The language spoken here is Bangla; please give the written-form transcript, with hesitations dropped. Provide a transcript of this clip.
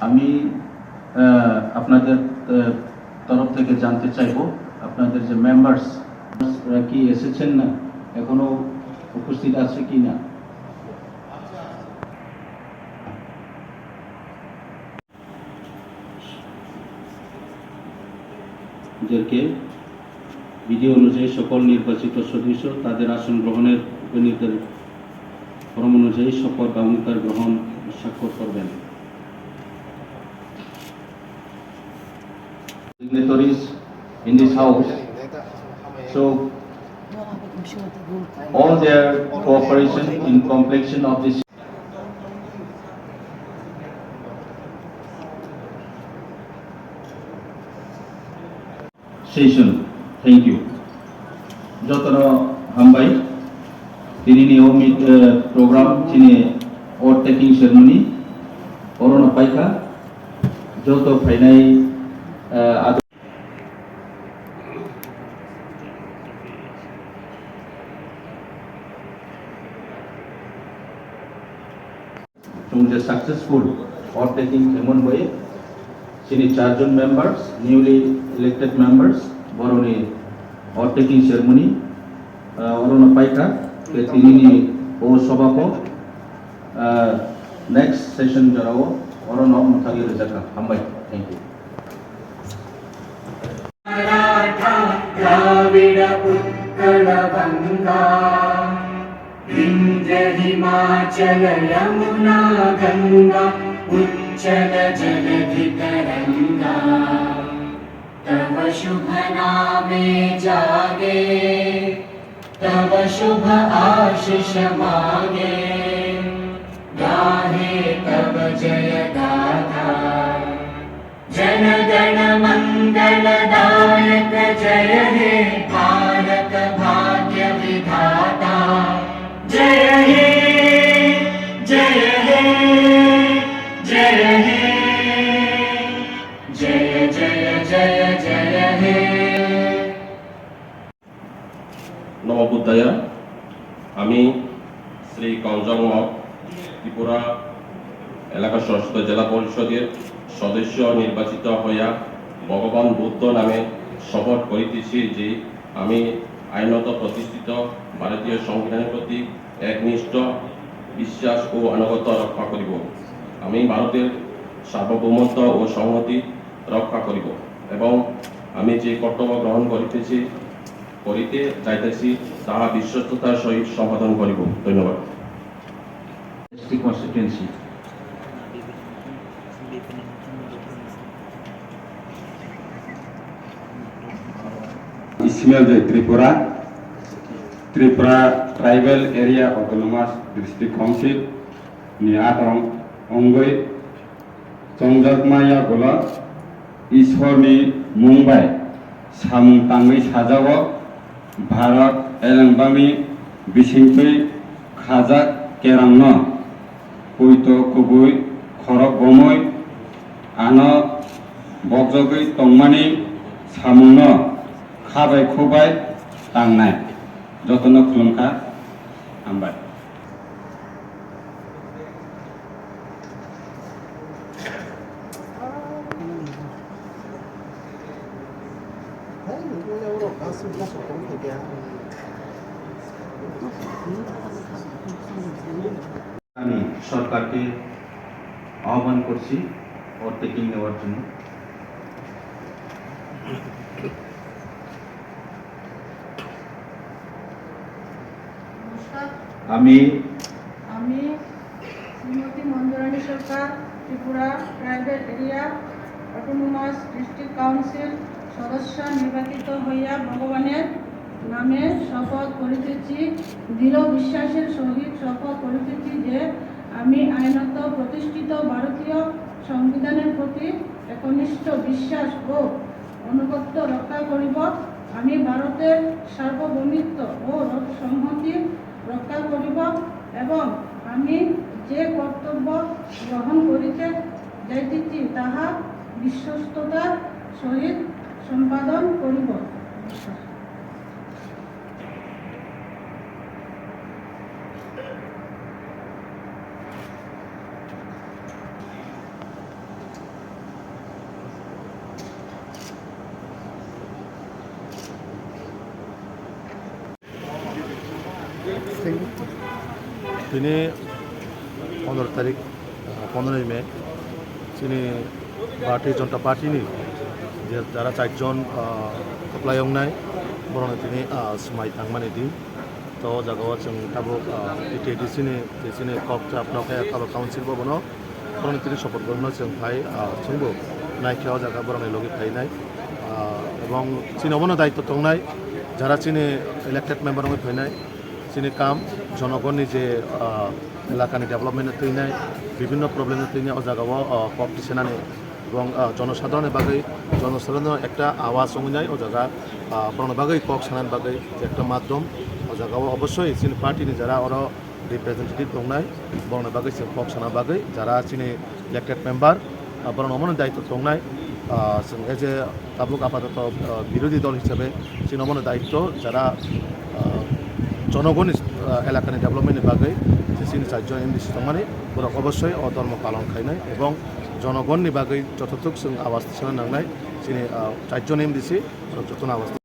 আমি আপনাদের তরফ থেকে জানতে চাইব আপনাদের যে মেম্বার্স কি এসেছেন না এখনো উপস্থিত আছে কি না। যাদেরকে বিধি অনুযায়ী সকল নির্বাচিত সদস্য তাদের আসন গ্রহণের উপনীতের ফরম অনুযায়ী শপথ বা অঙ্গীকার গ্রহণ স্বাক্ষর করবেন। Signatories in this house, so all their cooperation in completion of this session. Thank you. Jotara Hambai, তিনি নিয়মিত প্রোগ্রাম চিনে ওর টেকিং সেরেমনি করোনা পাইকা যত ফাইনাই from the successful or taking Hemon Boy, Sini Charjon members, newly elected members, Boroni or taking ceremony, Orona Paika, Tinini O Sobapo, next session Jarao, Orona Mutagi Rizaka, Hambai. Thank you. Vindhya Himachal Yamuna Ganga उच्चल जलधि तरंगा तव शुभ नामे जागे तव शुभ आशीष मांगे गाहे तव जय गाथा जन गण मंगलदायक जय हे भारत भाग्य विधाता जय हे जय हे जय हे जय जय जय जय हे নমবুদ্ধায়া আমি শ্রী কঞ্জং মঠ ত্রিপুরা এলাকা ষষ্ঠ জেলা পরিষদের সদস্য নির্বাচিত হইয়া ভগবান বুদ্ধ নামে শপথ করিতেছি যে আমি আইনত প্রতিষ্ঠিত ভারতীয় সংবিধানের প্রতি একনিষ্ঠ বিশ্বাস ও আনুগত্য রক্ষা করিব। আমি ভারতের সার্বভৌমত্ব ও সংহতি রক্ষা করিব এবং আমি যে কর্তব্য গ্রহণ করিতে চাইতেছি তাহা বিশ্বস্ততার সহিত সম্পাদন করিব। ধন্যবাদ। Constituency. Ismail J. Tripura Tribal Area Autonomous District Council ni atong ongoi Chongjatmaya Gola Ishorni Mumbai Samung Tangi Sajawo Bharat Elangbami Bisingtui Khajak Kerangno Puito Kubui Khorok Bomoi Ano Bokjogui Tongmani Samungno খাবাই খুবাই টাংনাই যতন খুলুমখা হামবাই। আমি সরকারকে আহ্বান করছি ওর টেকিং নেওয়ার জন্য। আমি Shrimati Manjurani Sarkar Tripura tribal area autonomous district council সদস্য নির্বাচিত হইয়া ভগবানের নামে শপথ করিতেছি, দৃঢ় বিশ্বাসের সহিত শপথ করিতেছি যে আমি আইনত প্রতিষ্ঠিত ভারতীয় সংবিধানের প্রতি একনিষ্ঠ বিশ্বাস ও আনুগত্য রক্ষা করিব। আমি ভারতের সার্বভৌমত্ব ও সংহতি রক্ষা করিব এবং আমি যে কর্তব্য গ্রহণ করিতে যাইতেছি তাহা বিশ্বস্ততার সহিত সম্পাদন করিব। তিনি 15 তারিখ 15 মে তিনি भारतीय जनता पार्टीनि যারা 4 জন कप्लायं नाय बरनो তিনি समाय थांमानि दिन तो जागाव जों ताबो इटिसिनि कप आपनाव खाबा काउन्सिल बनो बरनो তিনি शपथ ग्रहण जों फाय जोंबो नायखाव जागा बरनो लगे फायनाय এবং চিনবনো দায়িত্ব তংনাই যারা চিনি ইলেক্টেড মেম্বার হয়ে ফেনাই চিনি কাম জনগণনি যে এলাকানি ডেভেলপমেন্ট তৈনাই বিভিন্ন প্রবলেমের তৈনাই ও জায়গাও কম্পিটিশনানি এবং জনসাধারণের বাকে জনসাধারণের একটা আওয়াজ অনুযায়ী ও জায়গা বরণ বাকে কক সানার বাকে যে একটা মাধ্যম ও জায়গাও অবশ্যই চিনি পার্টিনি যারা ওরা রিপ্রেজেন্টেটিভ দংনাই বরণ বাকে কক সানার বাকে যারা চিনি ইলেক্টেড মেম্বার বরণ অমনের দায়িত্ব দংনাই जों एज ए ताबुक आपातत बिरोधी दल हिसाबै जोंनाव दायित्व जरा जनगण एलाकानि डेभेलपमेन्टनि बागै जोंनि 4 जन एमडिसि थांनानै अबस्यई धर्म पालन खालामनाय এবং जनगणनि बागै যতটুক जों आवाज थिसननो नांनाय जोंनि 4 जन एमडिसि जतन आवाज